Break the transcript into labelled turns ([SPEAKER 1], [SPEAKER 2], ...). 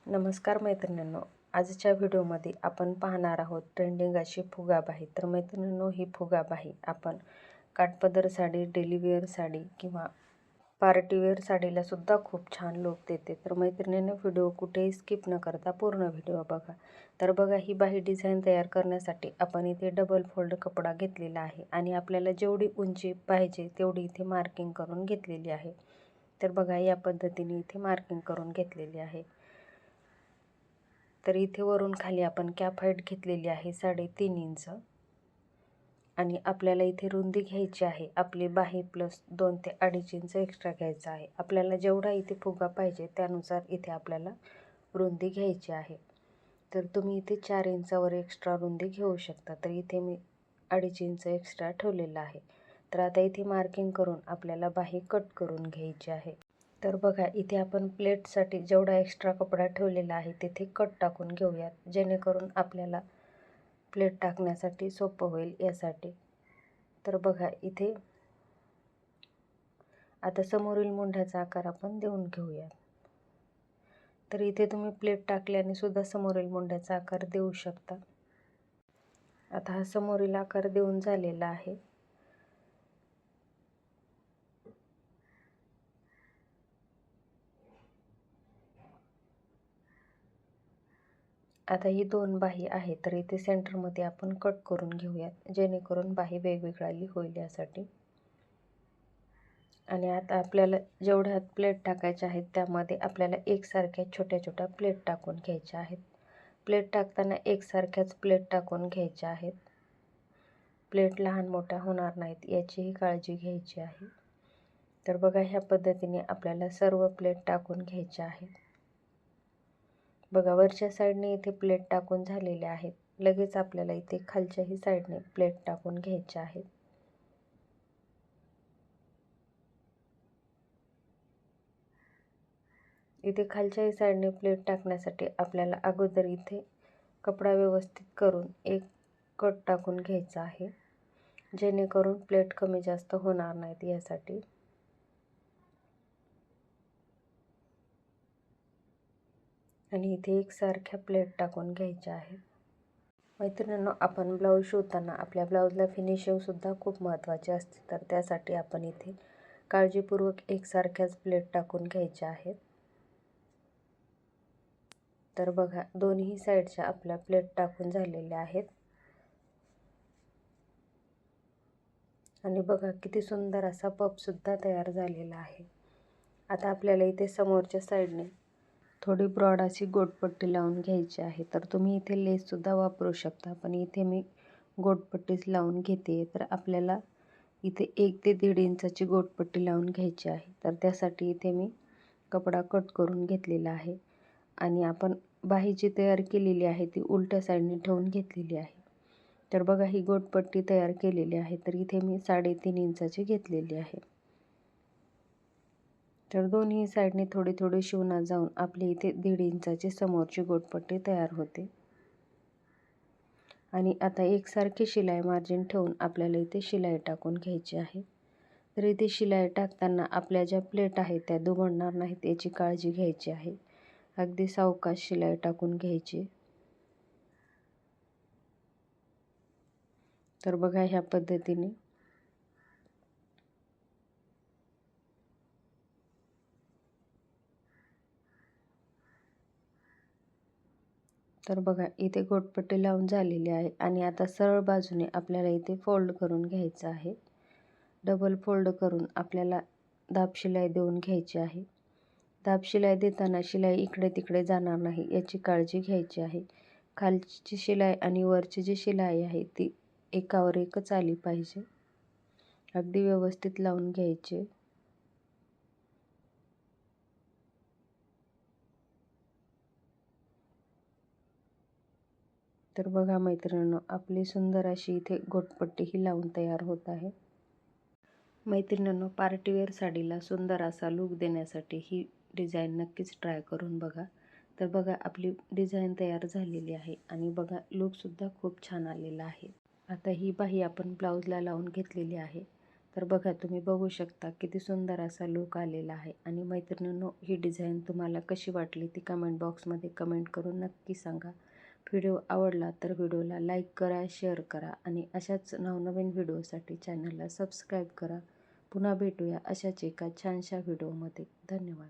[SPEAKER 1] नमस्कार मैत्रिणींनो, आजच्या व्हिडिओमध्ये आपण पाहणार आहोत ट्रेंडिंग अशी फुगाबाही। तर मैत्रिणींनो, ही फुगाबाही आपण काठपदर साडी, डेलीवेअर साडी किंवा पार्टीवेअर साडीला सुद्धा खूप छान लुक देते। तर मैत्रिणींनो, व्हिडिओ कुठेही स्किप न करता पूर्ण व्हिडिओ बघा। तर बघा, ही बाही डिझाईन तयार करण्यासाठी आपण इथे डबल फोल्ड कपडा घेतलेला आहे आणि आपल्याला जेवढी उंची पाहिजे तेवढी इथे मार्किंग करून घेतलेली आहे। तर बघा, या पद्धतीने इथे मार्किंग करून घेतलेली आहे। तर इथे वरून खाली आपण कॅप हाईट घेतलेली आहे 3.5 इंच आणि आपल्याला इथे रुंदी घ्यायची आहे आपली बाही प्लस 2 ते 2.5 इंच एक्स्ट्रा घ्यायचा आहे। आपल्याला जेवढा इथे फुगा पाहिजे त्यानुसार इथे आपल्याला रुंदी घ्यायची आहे। तर तुम्ही इथे 4 इंचावर एक्स्ट्रा रुंदी घेऊ शकता। तर इथे मी 2.5 इंच एक्स्ट्रा ठेवलेला आहे। तर आता इथे मार्किंग करून आपल्याला बाही कट करून घ्यायची आहे। तर बघा, इथे आपण प्लेटसाठी जेवढा एक्स्ट्रा कपडा ठेवलेला आहे तिथे कट टाकून घेऊयात, जेणेकरून आपल्याला प्लेट टाकण्यासाठी सोपं होईल यासाठी। तर बघा, इथे आता समोरील मुंढ्याचा आकार आपण देऊन घेऊयात। तर इथे तुम्ही प्लेट टाकल्याने सुद्धा समोरील मुंढ्याचा आकार देऊ शकता। आता हा समोरील आकार देऊन झालेला आहे। आता ही 2 बाही आहे, तर इथे सेंटरमध्ये आपण कट करून घेऊयात, जेणेकरून बाही वेगवेगळी होईल यासाठी। आणि आता आपल्याला जेवढ्या प्लेट टाकायच्या आहेत त्यामध्ये आपल्याला एकसारख्या छोट्या छोट्या प्लेट टाकून घ्यायच्या आहेत। प्लेट टाकताना एकसारख्याच प्लेट टाकून घ्यायच्या आहेत। प्लेट लहान मोठ्या होणार नाहीत याचीही काळजी घ्यायची आहे। तर बघा, ह्या पद्धतीने आपल्याला सर्व प्लेट टाकून घ्यायच्या आहेत। बघा, वरच्या साईडने इथे प्लेट टाकून झालेल्या आहेत। लगेच आपल्याला इथे खालच्याही साईडने प्लेट टाकून घ्यायच्या आहेत। इथे खालच्याही साईडने प्लेट टाकण्यासाठी आपल्याला अगोदर इथे कपडा व्यवस्थित करून एक कट टाकून घ्यायचा आहे, जेणेकरून प्लेट कमी जास्त होणार नाहीत यासाठी। आणि इथे एकसारख्या प्लेट टाकून घ्यायच्या आहेत। मैत्रिणींनो, आपण ब्लाऊज शिवताना आपल्या ब्लाऊजला फिनिशिंग सुद्धा खूप महत्त्वाची असते। तर त्यासाठी आपण इथे काळजीपूर्वक एकसारख्याच प्लेट टाकून घ्यायच्या आहेत। तर बघा, दोन्ही साईडच्या आपल्या प्लेट टाकून झालेल्या आहेत। आणि बघा, किती सुंदर असा पफ सुद्धा तयार झालेला आहे। आता आपल्याला इथे समोरच्या साईडने थोडी ब्रॉड अशी गोटपट्टी लावून घ्यायची आहे। तर तुम्ही इथे लेस सुद्धा वापरू शकता, पण इथे मी गोटपट्टीच लावून घेते। तर आपल्याला इथे 1 ते 1.5 इंचाची गोटपट्टी लावून घ्यायची आहे। तर त्यासाठी इथे मी कपडा कट करून घेतलेला आहे आणि आपण बाही जी तयार केलेली आहे ती उलट्या साईडने ठेवून घेतलेली आहे। तर बघा, ही गोटपट्टी तयार केलेली आहे। तर इथे मी 3.5 इंचाची घेतलेली आहे। तर दोन्ही साईडने थोडी थोडी शिवणा जाऊन आपली इथे 1.5 इंचाची समोरची गोटपट्टी तयार होते। आणि आता एकसारखी शिलाई मार्जिन ठेवून आपल्याला इथे शिलाई टाकून घ्यायची आहे। तर इथे शिलाई टाकताना आपल्या ज्या प्लेट आहेत त्या दुमडणार नाहीत याची काळजी घ्यायची आहे। अगदी सावकाश शिलाई टाकून घ्यायची। तर बघा, ह्या पद्धतीने तर बघा, इथे गोटपट्टी लावून झालेली आहे आणि आता सरळ बाजूने आपल्याला इथे फोल्ड करून घ्यायचं आहे। डबल फोल्ड करून आपल्याला दाब शिलाई देऊन घ्यायची आहे। दाब शिलाई देताना शिलाई इकडे तिकडे जाणार नाही याची काळजी घ्यायची आहे। खालची शिलाई आणि वरची जी शिलाई आहे ती एकावर एकच आली पाहिजे। अगदी व्यवस्थित लावून घ्यायची। तर बघा मैत्रिणींनो, आपली सुंदर अशी इथे गोटपट्टी ही लावून तयार होत आहे। मैत्रिणींनो, पार्टीवेअर साडीला सुंदर असा लुक देण्यासाठी ही डिझाईन नक्कीच ट्राय करून बघा। तर बघा, आपली डिझाईन तयार झालेली आहे आणि बघा, लुक सुद्धा खूप छान आलेला आहे। आता ही बाही आपण ब्लाऊजला लावून घेतलेली आहे। तर बघा, तुम्ही बघू शकता किती सुंदर असा लूक आलेला आहे. आणि मैत्रिणींनो, ही डिझाईन तुम्हाला कशी वाटली ती कमेंट बॉक्समध्ये कमेंट करून नक्की सांगा. व्हिडिओ आवडला तर व्हिडिओला लाईक करा, शेअर करा आणि अशाच नवनवीन व्हिडिओसाठी चॅनलला सबस्क्राईब करा. पुन्हा भेटूया अशाच एका छानशा व्हिडिओमध्ये. धन्यवाद.